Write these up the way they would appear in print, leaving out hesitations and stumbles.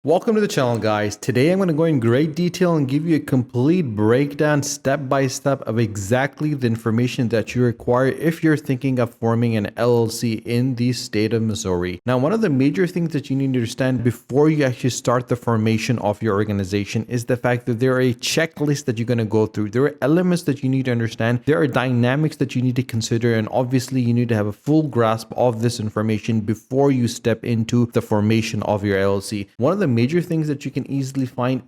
Welcome to the channel, guys. Today I'm going to go in great detail and give you a complete breakdown step by step of exactly the information that you require if you're thinking of forming an LLC in the state of Missouri. Now, one of the major things that you need to understand before you actually start the formation of your organization is the fact that there are a checklist that you're going to go through. There are elements that you need to understand. There are dynamics that you need to consider, and obviously you need to have a full grasp of this information before you step into the formation of your LLC. One of the major things that you can easily find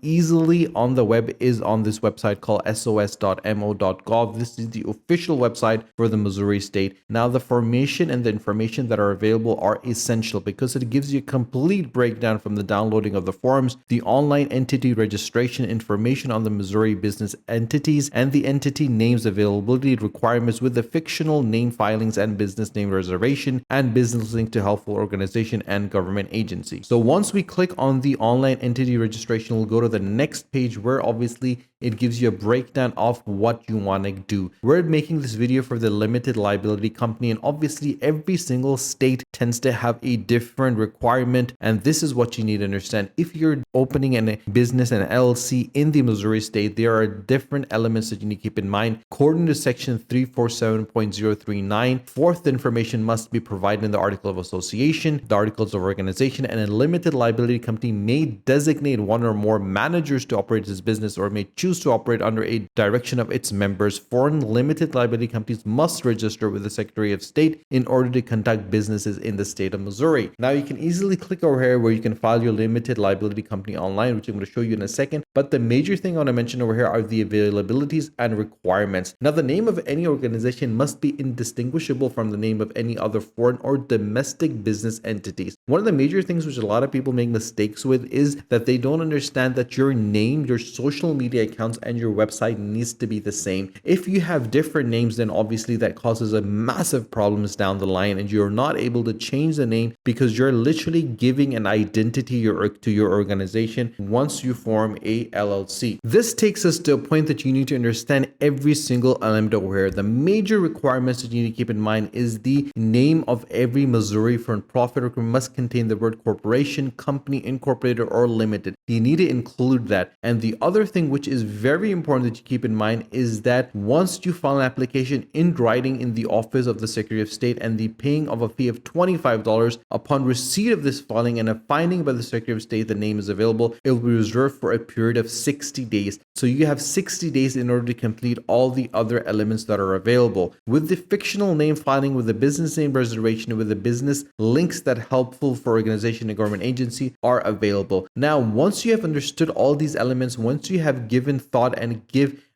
on the web is on this website called sos.mo.gov. This is the official website for the Missouri state. Now, the formation and the information that are available are essential because it gives you a complete breakdown from the downloading of the forms, the online entity registration information on the Missouri business entities, and the entity names availability requirements with the fictional name filings and business name reservation and business link to helpful organization and government agency. So once we click on the online entity registration, we'll go to the next page where obviously it gives you a breakdown of what you want to do. We're making this video for the limited liability company, and obviously every single state tends to have a different requirement, and this is what you need to understand. If you're opening a business, an LLC in the Missouri state, there are different elements that you need to keep in mind. According to section 347.039, fourth, the information must be provided in the article of association, the articles of organization, and a limited liability company may designate one or more managers to operate its business or may choose to operate under a direction of its members. Foreign limited liability companies must register with the Secretary of State in order to conduct businesses in the state of Missouri. Now, you can easily click over here where you can file your limited liability company online, which I'm going to show you in a second. But the major thing I want to mention over here are the availabilities and requirements. Now, the name of any organization must be indistinguishable from the name of any other foreign or domestic business entities. One of the major things which a lot of people make mistakes with is that they don't understand that your name, your social media accounts, and your website needs to be the same. If you have different names, then obviously that causes a massive problems down the line, and you're not able to change the name because you're literally giving an identity to your organization once you form a LLC. This takes us to a point that you need to understand every single element over here. The major requirements that you need to keep in mind is the name of every Missouri for-profit or must contain the word corporation, company, incorporated, or limited. You need to include that. And the other thing which is very important that you keep in mind is that once you file an application in writing in the office of the Secretary of State and the paying of a fee of $25 upon receipt of this filing and a finding by the Secretary of State the name is available, it will be reserved for a period of 60 days. So you have 60 days in order to complete all the other elements that are available. With the fictional name filing, with the business name reservation, with the business links that helpful for organization and government agency are available. Now, once you have understood all these elements, once you have given thought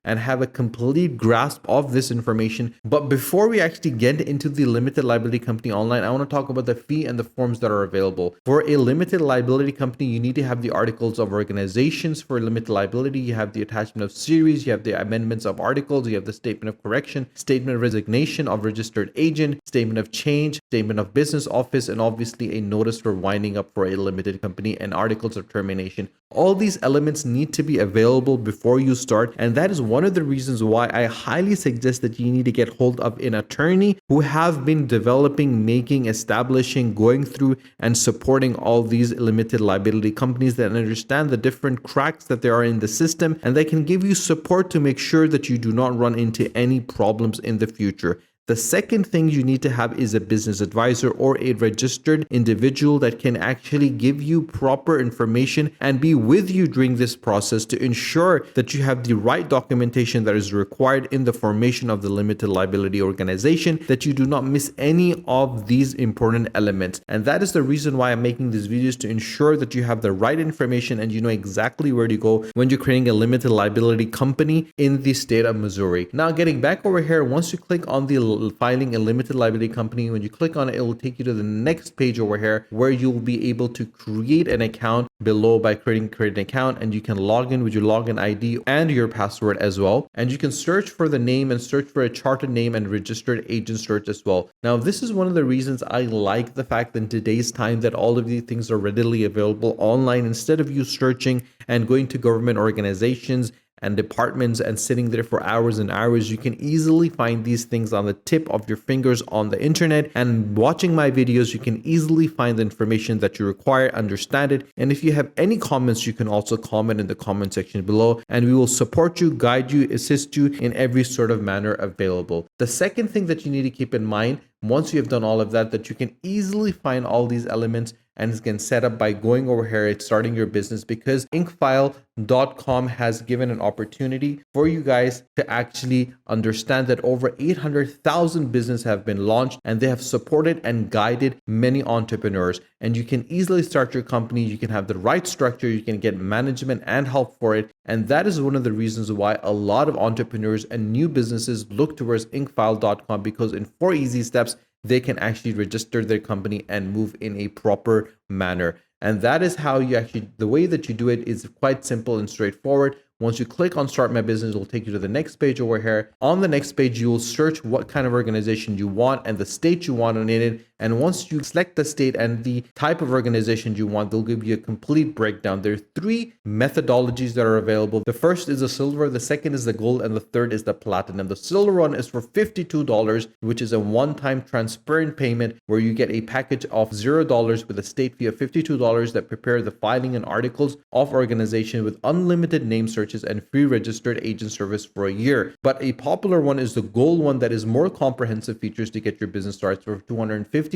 and have a complete grasp of this information. But before we actually get into the limited liability company online, I want to talk about the fee and the forms that are available. For a limited liability company, you need to have the articles of organizations. For limited liability, you have the attachment of series, you have the amendments of articles, you have the statement of correction, statement of resignation of registered agent, statement of change, statement of business office, and obviously a notice for winding up for a limited company and articles of termination. All these elements need to be available before you start, and that is one of the reasons why I highly suggest that you need to get hold of an attorney who have been developing, making, establishing, going through and supporting all these limited liability companies that understand the different cracks that there are in the system, and they can give you support to make sure that you do not run into any problems in the future. The second thing you need to have is a business advisor or a registered individual that can actually give you proper information and be with you during this process to ensure that you have the right documentation that is required in the formation of the limited liability organization, that you do not miss any of these important elements. And that is the reason why I'm making these videos, to ensure that you have the right information and you know exactly where to go when you're creating a limited liability company in the state of Missouri. Now, getting back over here, once you click on the filing a limited liability company, when you click on it, it will take you to the next page over here where you'll be able to create an account below by create an account, and you can log in with your login ID and your password as well. And you can search for the name and search for a chartered name and registered agent search as well. Now, this is one of the reasons I like the fact that in today's time that all of these things are readily available online instead of you searching and going to government organizations and departments and sitting there for hours and hours. You can easily find these things on the tip of your fingers on the internet, and watching my videos, you can easily find the information that you require, understand it. And if you have any comments, you can also comment in the comment section below, and we will support you, guide you, assist you in every sort of manner available. The second thing that you need to keep in mind, once you have done all of that, that you can easily find all these elements and it can set up by going over here and starting your business, because inkfile.com has given an opportunity for you guys to actually understand that over 800,000 businesses have been launched, and they have supported and guided many entrepreneurs. And you can easily start your company. You can have the right structure. You can get management and help for it. And that is one of the reasons why a lot of entrepreneurs and new businesses look towards inkfile.com, because in 4 easy steps, they can actually register their company and move in a proper manner. And that is how you actually, the way that you do it is quite simple and straightforward. Once you click on Start My Business, it will take you to the next page over here. On the next page, you will search what kind of organization you want and the state you want in it. And once you select the state and the type of organization you want, they'll give you a complete breakdown. There are 3 methodologies that are available. The first is the silver, the second is the gold, and the third is the platinum. The silver one is for $52, which is a one-time transparent payment where you get a package of $0 with a state fee of $52 that prepare the filing and articles of organization with unlimited name searches and free registered agent service for a year. But a popular one is the gold one that is more comprehensive features to get your business started for $251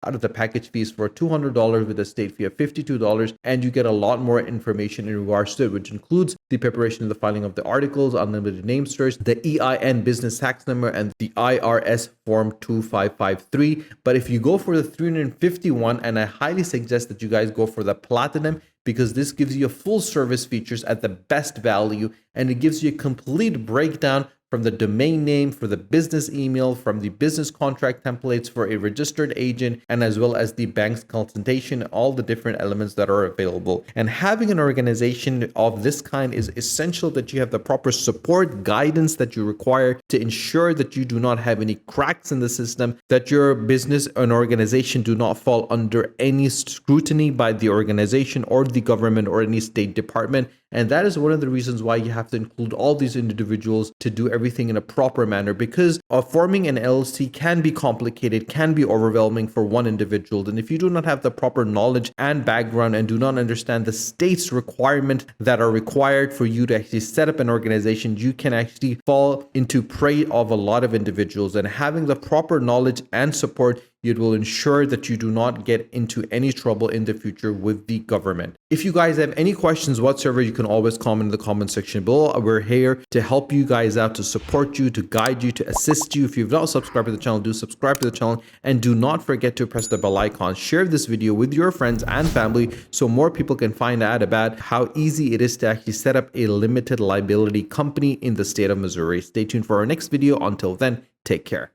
out of the package fees for $200 with a state fee of $52, and you get a lot more information in regards to it, which includes the preparation of the filing of the articles, unlimited name search, the EIN business tax number, and the IRS form 2553. But if you go for the 351, and I highly suggest that you guys go for the platinum, because this gives you a full service features at the best value, and it gives you a complete breakdown from the domain name, for the business email, from the business contract templates for a registered agent, and as well as the bank's consultation, all the different elements that are available. And having an organization of this kind is essential, that you have the proper support, guidance that you require to ensure that you do not have any cracks in the system, that your business and organization do not fall under any scrutiny by the organization or the government or any state department. And that is one of the reasons why you have to include all these individuals to do everything in a proper manner, because forming an LLC can be complicated, can be overwhelming for one individual. And if you do not have the proper knowledge and background and do not understand the state's requirement that are required for you to actually set up an organization, you can actually fall into prey of a lot of individuals. And having the proper knowledge and support, it will ensure that you do not get into any trouble in the future with the government. If you guys have any questions whatsoever, you can always comment in the comment section below. We're here to help you guys out, to support you, to guide you, to assist you. If you've not subscribed to the channel, do subscribe to the channel, and do not forget to press the bell icon. Share this video with your friends and family so more people can find out about how easy it is to actually set up a limited liability company in the state of Missouri. Stay tuned for our next video. Until then, take care.